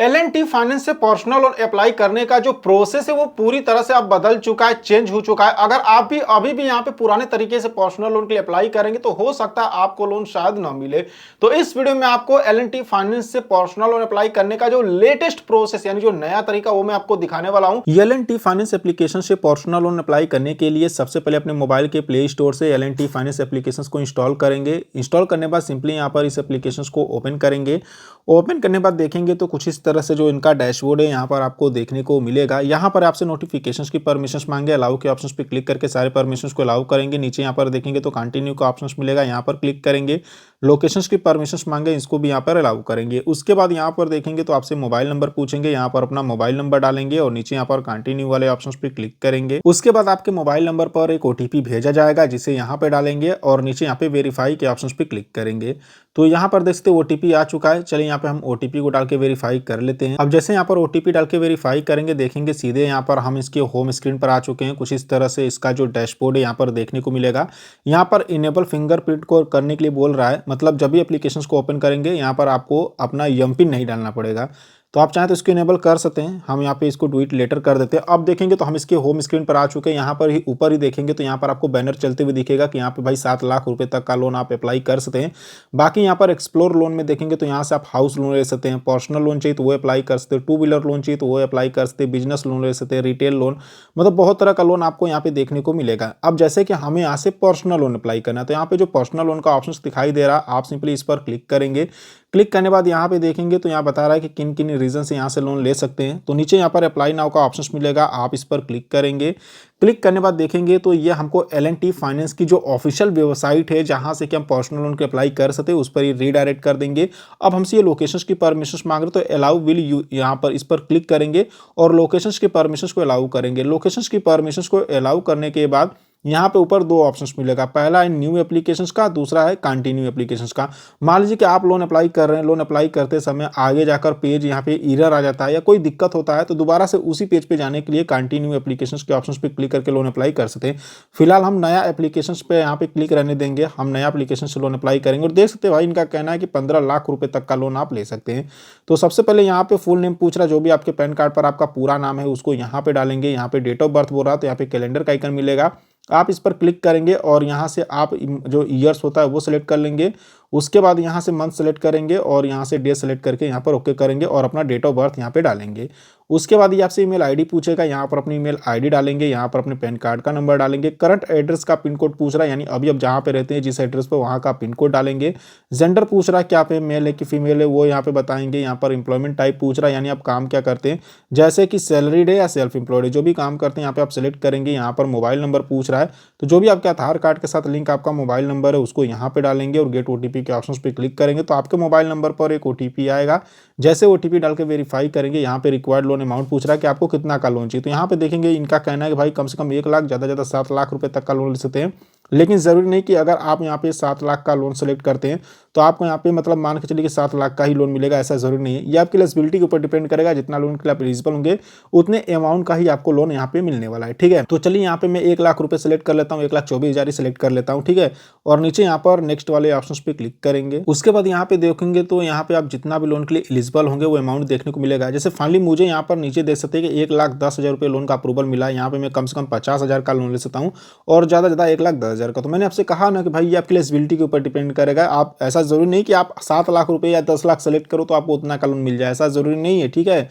L&T finance से personal loan apply करने का जो प्रोसेस है वो पूरी तरह से अब बदल चुका है, चेंज हो चुका है। अगर आप भी अभी भी यहाँ पे पुराने तरीके से पर्सनल लोन के लिए अप्लाई करेंगे तो हो सकता है आपको लोन शायद ना मिले। तो इस वीडियो में आपको L&T फाइनेंस से पर्सनल लोन अप्लाई करने का जो लेटेस्ट प्रोसेस यानी जो नया तरीका वो मैं आपको दिखाने वाला हूँ। L&T फाइनेंस एप्लीकेशन से पर्सनल लोन अप्लाई करने के लिए सबसे पहले अपने मोबाइल के प्ले स्टोर से L&T फाइनेंस एप्लीकेशन को इंस्टॉल करेंगे। इंस्टॉल करने के बाद सिंपली यहाँ पर इस एप्लीकेशन को ओपन करेंगे। ओपन करने के बाद देखेंगे तो कुछ इस तरह से जो इनका डैशबोर्ड है यहाँ पर आपको देखने को मिलेगा। यहाँ पर आपसे नोटिफिकेशंस की परमिशंस मांगे, अलाउ के ऑप्शंस पे क्लिक करके सारे परमिशंस को अलाउ करेंगे। नीचे यहाँ पर देखेंगे तो कंटिन्यू का ऑप्शंस मिलेगा, यहाँ पर क्लिक करेंगे। लोकेशंस की परमिशंस मांगे, इसको भी यहाँ पर अलाउ करेंगे। उसके बाद यहाँ पर देखेंगे तो आपसे मोबाइल नंबर पूछेंगे, यहाँ पर अपना मोबाइल नंबर डालेंगे और नीचे यहाँ पर कंटिन्यू वाले ऑप्शंस पे क्लिक करेंगे। उसके बाद आपके मोबाइल नंबर पर एक OTP भेजा जाएगा जिसे यहाँ पे डालेंगे और नीचे यहाँ पे वेरीफाई के ऑप्शंस पे क्लिक करेंगे। तो यहाँ पर देख सकते OTP आ चुका है। चलिए यहाँ पे हम OTP को डाल के वेरीफाई कर लेते हैं। अब जैसे यहाँ पर OTP डाल के वेरीफाई करेंगे देखेंगे सीधे यहाँ पर हम इसके होम स्क्रीन पर आ चुके हैं। कुछ इस तरह से इसका जो डैशबोर्ड है यहाँ पर देखने को मिलेगा। यहाँ पर इनेबल फिंगरप्रिंट को करने के लिए बोल रहा है, मतलब जब भी एप्लीकेशन को ओपन करेंगे यहाँ पर आपको अपना एमपिन नहीं डालना पड़ेगा। तो आप चाहें तो इसको इनेबल कर सकते हैं। हम यहाँ पे इसको डू इट लेटर कर देते हैं। अब देखेंगे तो हम इसके होम स्क्रीन पर आ चुके हैं। यहाँ पर ही ऊपर ही देखेंगे तो यहाँ पर आपको बैनर चलते हुए दिखेगा कि यहाँ पे भाई 7 लाख रुपए तक का लोन आप अप्लाई कर सकते हैं। बाकी यहाँ पर एक्सप्लोर लोन में देखेंगे तो यहाँ से आप हाउस लोन ले सकते हैं, पर्सनल लोन चाहिए तो वो अप्लाई कर सकते हैं, 2 व्हीलर लोन चाहिए तो वो अप्लाई कर सकते हैं, बिजनेस लोन ले सकते हैं, रिटेल लोन, मतलब बहुत तरह का लोन आपको यहाँ पे देखने को मिलेगा। अब जैसे कि हमें यहाँ से पर्सनल लोन अप्लाई करना है तो यहाँ पे जो पर्सनल लोन का ऑप्शन दिखाई दे रहा है आप सिंपली इस पर क्लिक करेंगे। क्लिक करने के बाद यहाँ पे देखेंगे तो यहाँ बता रहा है कि किन किन रीजन से यहाँ से लोन ले सकते हैं। तो नीचे यहाँ पर अप्लाई नाउ का ऑप्शन मिलेगा, आप इस पर क्लिक करेंगे। क्लिक करने के बाद देखेंगे तो ये हमको L&T फाइनेंस की जो ऑफिशियल वेबसाइट है जहाँ से कि हम पर्सनल लोन के अप्लाई कर सकते हैं उस पर ही रीडायरेक्ट कर देंगे। अब हमसे ये लोकेशंस की परमिशंस मांग रहे तो अलाउ विल यू, यहाँ पर इस पर क्लिक करेंगे और लोकेशंस की परमिशंस को अलाउ करेंगे। लोकेशंस की परमिशंस को अलाउ करने के बाद यहाँ पे ऊपर 2 ऑप्शंस मिलेगा, पहला है न्यू एप्लीकेशंस का, दूसरा है कंटिन्यू एप्लीकेशंस का। मान लीजिए कि आप लोन अप्लाई कर रहे हैं, लोन अप्लाई करते समय आगे जाकर पेज यहाँ पे एरर आ जाता है या कोई दिक्कत होता है तो दोबारा से उसी पेज पे जाने के लिए कंटिन्यू एप्लीकेशंस के ऑप्शंस पे क्लिक करके लोन अप्लाई कर सकते हैं। फिलहाल हम नया एप्लीकेशंस पे यहाँ पे क्लिक रहने देंगे, हम नया एप्लीकेशन से लोन अप्लाई करेंगे और देख सकते हैं भाई इनका कहना है कि 15 लाख रुपए तक का लोन आप ले सकते हैं। तो सबसे पहले यहाँ पे फुल नेम पूछ रहा है, जो भी आपके पैन कार्ड पर आपका पूरा नाम है उसको यहाँ पे डालेंगे। यहाँ पे डेट ऑफ बर्थ बोल रहा है तो यहाँ पे कैलेंडर का आइकन मिलेगा, आप इस पर क्लिक करेंगे और यहाँ से आप जो ईयर्स होता है वो सिलेक्ट कर लेंगे। उसके बाद यहाँ से मंथ सेलेक्ट करेंगे और यहाँ से डे सेलेक्ट करके यहाँ पर ओके करेंगे और अपना डेट ऑफ बर्थ यहाँ पे डालेंगे। उसके बाद ये आपसे ईमेल आईडी पूछेगा, यहाँ पर अपनी ईमेल आईडी डालेंगे, यहाँ पर अपने पैन कार्ड का नंबर डालेंगे। करंट एड्रेस का पिन कोड पूछ रहा है, यानी अभी अब जहाँ पे रहते हैं जिस एड्रेस पर वहाँ का पिन कोड डालेंगे। जेंडर पूछ रहा है क्या पे मेल है कि फीमेल है वो यहाँ पे बताएंगे। यहाँ पर एम्प्लॉयमेंट टाइप पूछ रहा है, यानी आप काम क्या करते हैं, जैसे कि सैलरीड है या सेल्फ एम्प्लॉयड है, जो भी काम करते हैं यहाँ पे आप सिलेक्ट करेंगे। यहाँ पर मोबाइल नंबर पूछ रहा है तो जो भी आपके आधार कार्ड के साथ लिंक आपका मोबाइल नंबर है उसको यहाँ पे डालेंगे और गेट OTP के ऑप्शन पे क्लिक करेंगे तो आपके मोबाइल नंबर पर एक OTP आएगा। जैसे OTP डाल के वेरीफाई करेंगे, यहाँ पे रिक्वायर्ड लोन अमाउंट पूछ रहा है कि आपको कितना का लोन चाहिए। तो यहाँ पे देखेंगे इनका कहना है कि भाई कम से कम 1 लाख, ज़्यादा से ज़्यादा 7 लाख रुपए तक का लोन ले सकते हैं। लेकिन ज़रूरी नहीं कि अगर आप यहाँ पे 7 लाख का लोन सेलेक्ट करते हैं तो आपको यहाँ पे मतलब मान के चलिए कि 7 लाख का ही लोन मिलेगा, ऐसा जरूरी नहीं है। ये आपकी एलिजिबिलिटी के ऊपर डिपेंड करेगा, जितना लोन के लिए आप एलिजिबल होंगे उतने अमाउंट का ही आपको लोन यहाँ पे मिलने वाला है। ठीक है, तो चलिए यहाँ पे मैं 1 लाख रुपए सेलेक्ट कर लेता हूँ, 1,24,000 ही सेलेक्ट कर लेता हूँ। ठीक है, और नीचे यहाँ पर नेक्स्ट वाले ऑप्शन पे क्लिक करेंगे। उसके बाद यहाँ पे देखेंगे तो यहाँ पे आप जितना भी लोन के लिए एलिजिबल होंगे वो अमाउंट देखने को मिलेगा। जैसे फाइनली मुझे यहाँ पर नीचे देख सकते हैं कि 1,10,000 रुपये लोन का अप्रूवल मिला है। यहाँ पे मैं कम से कम 50,000 का लोन ले सकता हूँ और ज़्यादा से ज़्यादा 1,10,000 का। तो मैंने आपसे कहा ना कि भाई ये आपकी एलिजिबिलिटी के ऊपर डिपेंड करेगा। आप ऐसा जरूरी नहीं कि आप 7 लाख रुपए या 10 लाख सेलेक्ट करो तो आपको उतना का लोन मिल जाए, ऐसा जरूरी नहीं है। ठीक है,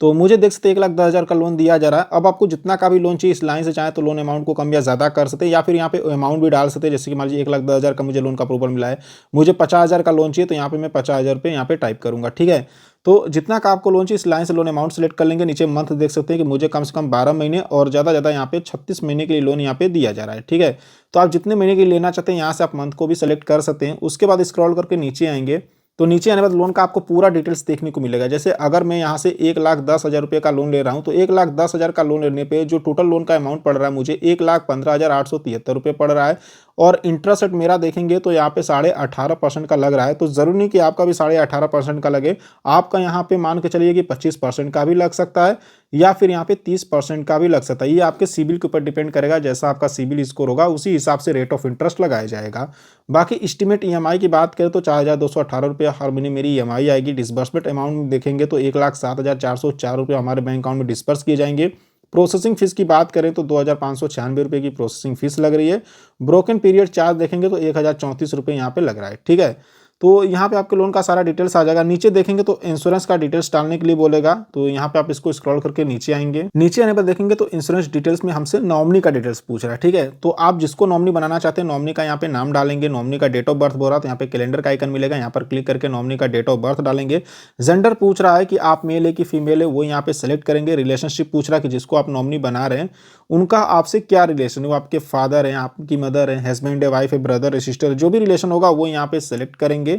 तो मुझे देख सकते 1,10,000 का लोन दिया जा रहा है। अब आपको जितना का भी लोन चाहिए इस लाइन से चाहे तो लोन अमाउंट को कम या ज़्यादा कर सकते हैं या फिर यहाँ पे अमाउंट भी डाल सकते हैं। जैसे कि मान लीजिए 1,10,000 का मुझे लोन का अप्रूवल मिला है, मुझे 50,000 का लोन चाहिए तो यहाँ पे मैं 50,000 रुपये यहाँ पे टाइप करूँगा। ठीक है, तो जितना का आपको लोन चाहिए इस लाइन से लोन अमाउंट सेलेक्ट कर लेंगे। नीचे मंथ देख सकते हैं कि मुझे कम से कम 12 महीने और ज़्यादा ज़्यादा यहाँ पे 36 महीने के लिए लोन यहाँ पे दिया जा रहा है। ठीक है, तो आप जितने महीने के लिए लेना चाहते हैं यहाँ से आप मंथ को भी सेलेक्ट कर सकते हैं। उसके बाद स्क्रॉल करके नीचे आएंगे तो नीचे आने के बाद लोन का आपको पूरा डिटेल्स देखने को मिलेगा। जैसे अगर मैं यहाँ से 1,10,000 रुपये का लोन ले रहा हूँ तो 1,10,000 का लोन लेने पे जो टोटल लोन का अमाउंट पड़ रहा है मुझे 1,15,873 रुपये पड़ रहा है और इंटरेस्ट रेट मेरा देखेंगे तो यहाँ पे 18.5% का लग रहा है। तो ज़रूरी नहीं कि आपका भी 18.5% का लगे, आपका यहाँ पे मान के चलिए कि 25% का भी लग सकता है या फिर यहाँ पे 30% का भी लग सकता है। ये आपके सिबिल के ऊपर डिपेंड करेगा, जैसा आपका सिबिल स्कोर होगा उसी हिसाब से रेट ऑफ इंटरेस्ट लगाया जाएगा। बाकी एस्टीमेट ईएमआई की बात करें तो 4,218 रुपये हर महीने मेरी ईएमआई आएगी। डिस्बर्समेंट अमाउंट देखेंगे तो 1,07,404 रुपये हमारे बैंक अकाउंट में डिस्पर्स किए जाएंगे। प्रोसेसिंग फीस की बात करें तो 2,596 रुपये की प्रोसेसिंग फीस लग रही है। ब्रोकन पीरियड चार्ज देखेंगे तो 1,034 रुपये यहाँ पे लग रहा है। ठीक है, तो यहाँ पे आपके लोन का सारा डिटेल्स आ जाएगा। नीचे देखेंगे तो इंश्योरेंस का डिटेल्स डालने के लिए बोलेगा, तो यहाँ पे आप इसको स्क्रॉल करके नीचे आएंगे। नीचे आने पर देखेंगे तो इंश्योरेंस डिटेल्स में हमसे नॉमिनी का डिटेल्स पूछ रहा है। ठीक है, तो आप जिसको नॉमिनी बनाना चाहते हैं नॉमिनी का यहाँ पे नाम डालेंगे, नॉमिनी का डेट ऑफ बर्थ बोल रहा है तो यहाँ पे कैलेंडर का आइकन मिलेगा, यहाँ पर क्लिक करके नॉमिनी का डेट ऑफ बर्थ डालेंगे। जेंडर पूछ रहा है कि आप मेल है कि फीमेल है, वो यहाँ पे सेलेक्ट करेंगे। रिलेशनशिप पूछ रहा है कि जिसको आप नॉमिनी बना रहे हैं उनका आपसे क्या रिलेशन है, वो आपके फादर हैं, आपकी मदर है, हस्बैंड है, वाइफ है, ब्रदर है, सिस्टर, जो भी रिलेशन होगा वो यहाँ पे सेलेक्ट करेंगे।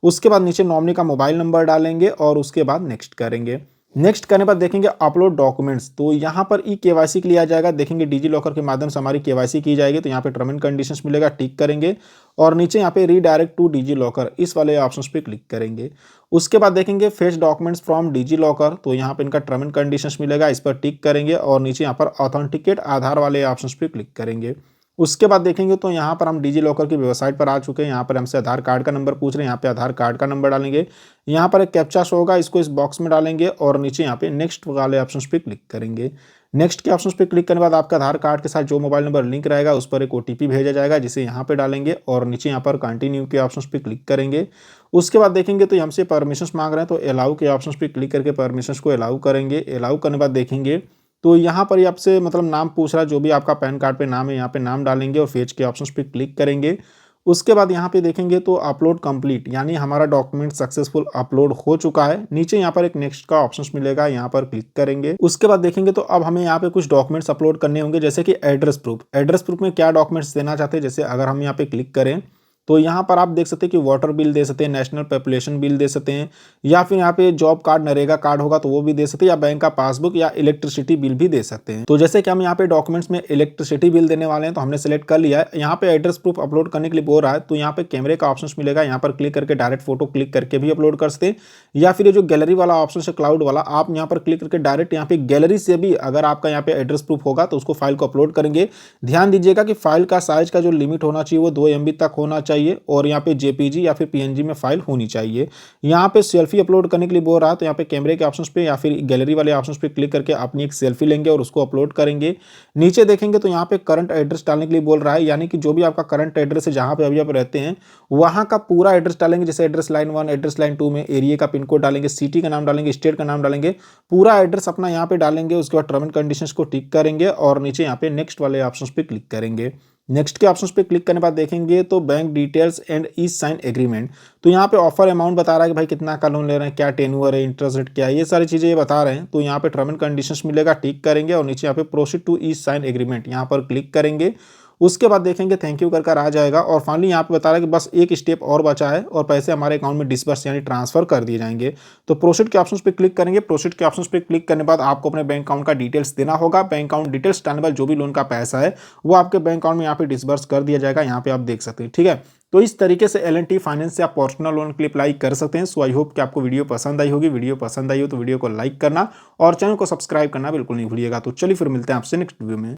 उसके बाद नीचे नॉमिनी का मोबाइल नंबर डालेंगे और उसके बाद नेक्स्ट करेंगे। नेक्स्ट करने पर देखेंगे अपलोड डॉक्यूमेंट्स, तो यहाँ पर ई केवाईसी के लिए आ जाएगा। देखेंगे डिजी लॉकर के माध्यम से हमारी केवाईसी की जाएगी, तो यहाँ पे टर्म एंड कंडीशंस मिलेगा, टिक करेंगे और नीचे यहाँ पे रीडायरेक्ट टू डिजी लॉकर इस वाले ऑप्शंस पे क्लिक करेंगे। उसके बाद देखेंगे fetch documents from DigiLocker, तो यहाँ पे इनका टर्म एंड कंडीशंस मिलेगा, इस पर टिक करेंगे और नीचे यहाँ पर ऑथेंटिकेट आधार वाले ऑप्शंस पे क्लिक करेंगे। उसके बाद देखेंगे तो यहाँ पर हम डिजी लॉकर की वेबसाइट पर आ चुके हैं। यहाँ पर हमसे आधार कार्ड का नंबर पूछ रहे हैं, यहाँ पे आधार कार्ड का नंबर डालेंगे। यहाँ पर एक कैप्चा शो होगा, इसको इस बॉक्स में डालेंगे और नीचे यहाँ पे नेक्स्ट वाले ऑप्शंस पे क्लिक करेंगे। नेक्स्ट के ऑप्शंस पे क्लिक करने के बाद आपका आधार कार्ड के साथ जो मोबाइल नंबर लिंक रहेगा उस पर एक ओटीपी भेजा जाएगा, जिसे यहाँ पे डालेंगे और नीचे यहाँ पर कंटिन्यू के ऑप्शंस पे क्लिक करेंगे। उसके बाद देखेंगे तो हमसे परमिशंस मांग रहे हैं, तो अलाउ के ऑप्शंस पे क्लिक करके परमिशंस को अलाउ करेंगे। अलाउ करने के बाद देखेंगे तो यहाँ पर ही आपसे मतलब नाम पूछ रहा है, जो भी आपका पैन कार्ड पे नाम है यहाँ पे नाम डालेंगे और फेच के ऑप्शंस पे क्लिक करेंगे। उसके बाद यहाँ पे देखेंगे तो अपलोड कंप्लीट, यानी हमारा डॉक्यूमेंट सक्सेसफुल अपलोड हो चुका है। नीचे यहाँ पर एक नेक्स्ट का ऑप्शंस मिलेगा, यहाँ पर क्लिक करेंगे। उसके बाद देखेंगे तो अब हमें यहाँ पे कुछ डॉक्यूमेंट्स अपलोड करने होंगे, जैसे कि एड्रेस प्रूफ। एड्रेस प्रूफ में क्या डॉक्यूमेंट्स देना चाहते हैं, जैसे अगर हम यहाँ पे क्लिक करें तो यहाँ पर आप देख सकते हैं कि वाटर बिल दे सकते हैं, नेशनल पॉपुलेशन बिल दे सकते हैं, या फिर यहाँ पे जॉब कार्ड नरेगा कार्ड होगा तो वो भी दे सकते हैं, या बैंक का पासबुक या इलेक्ट्रिसिटी बिल भी दे सकते हैं। तो जैसे कि हम यहाँ पे डॉक्यूमेंट्स में इलेक्ट्रिसिटी बिल देने वाले हैं तो हमने सेलेक्ट कर लिया है। यहाँ पे एड्रेस प्रूफ अपलोड करने के लिए बोल रहा है, तो यहाँ पे कैमरे का ऑप्शन मिलेगा, यहाँ पर क्लिक करके डायरेक्ट फोटो क्लिक करके भी अपलोड कर सकते हैं, या फिर ये जो गैलरी वाला ऑप्शन है क्लाउड वाला, आप यहाँ पर क्लिक करके डायरेक्ट यहाँ पे गैलरी से भी अगर आपका यहाँ पे एड्रेस प्रूफ होगा तो उसको फाइल को अपलोड करेंगे। ध्यान दीजिएगा कि फाइल का साइज का जो लिमिट होना चाहिए वो 2 MB तक होना चाहिए और यहाँ पे जेपीजी या फिर पीएनजी में फाइल होनी चाहिए। यहाँ पे सेल्फी अपलोड करने के लिए बोल रहा है, तो यहाँ पे कैमरे के ऑप्शंस पे या फिर गैलरी वाले ऑप्शंस पे क्लिक करके अपनी एक सेल्फी लेंगे और उसको अपलोड करेंगे। नीचे देखेंगे तो यहाँ पे करंट एड्रेस डालने के लिए बोल रहा है, यानी कि जो भी आपका करंट एड्रेस है जहाँ पे अभी आप रहते हैं वहाँ का पूरा एड्रेस डालेंगे। जैसे एड्रेस लाइन 1, एड्रेस लाइन 2 में एरिया का पिन कोड डालेंगे, सिटी का नाम डालेंगे, स्टेट का नाम डालेंगे, पूरा एड्रेस अपना यहाँ पे डालेंगे। उसके बाद टर्म एंड कंडीशंस को टिक करेंगे और नीचे यहाँ पे नेक्स्ट वाले ऑप्शंस पे क्लिक करेंगे। नेक्स्ट के ऑप्शंस पे क्लिक करने के बाद देखेंगे तो bank details and e sign agreement, तो यहाँ पे ऑफर अमाउंट बता रहा है कि भाई कितना का लोन ले रहे हैं, क्या टेन्योर है, इंटरेस्ट रेट क्या है, ये सारी चीजें ये बता रहे हैं। तो यहाँ पे टर्म एंड कंडीशंस मिलेगा, टिक करेंगे और नीचे यहाँ पे proceed to e sign agreement यहाँ पर क्लिक करेंगे। उसके बाद देखेंगे थैंक यू कर आ जाएगा और फाइनली यहाँ पे बता रहा है कि बस एक स्टेप और बचा है और पैसे हमारे अकाउंट में डिस्बर्स यानी ट्रांसफर कर दिए जाएंगे। तो प्रोसीड के ऑप्शंस पे क्लिक करेंगे। प्रोसीड के ऑप्शंस पे क्लिक करने के बाद आपको अपने बैंक अकाउंट का डिटेल्स देना होगा। बैंक अकाउंट डिटेल्स डालने के बाद जो भी लोन का पैसा है वो आपके बैंक अकाउंट में यहाँ पे डिस्बर्स कर दिया जाएगा, यहाँ पे आप देख सकते हैं। ठीक है, तो इस तरीके से L&T फाइनेंस से आप पर्सनल लोन के लिए अप्लाई कर सकते हैं। सो आई होप कि आपको वीडियो पसंद आई होगी। वीडियो पसंद आई हो तो वीडियो को लाइक करना और चैनल को सब्सक्राइब करना बिल्कुल नहीं भूलिएगा। तो चलिए फिर मिलते हैं आपसे नेक्स्ट वीडियो में।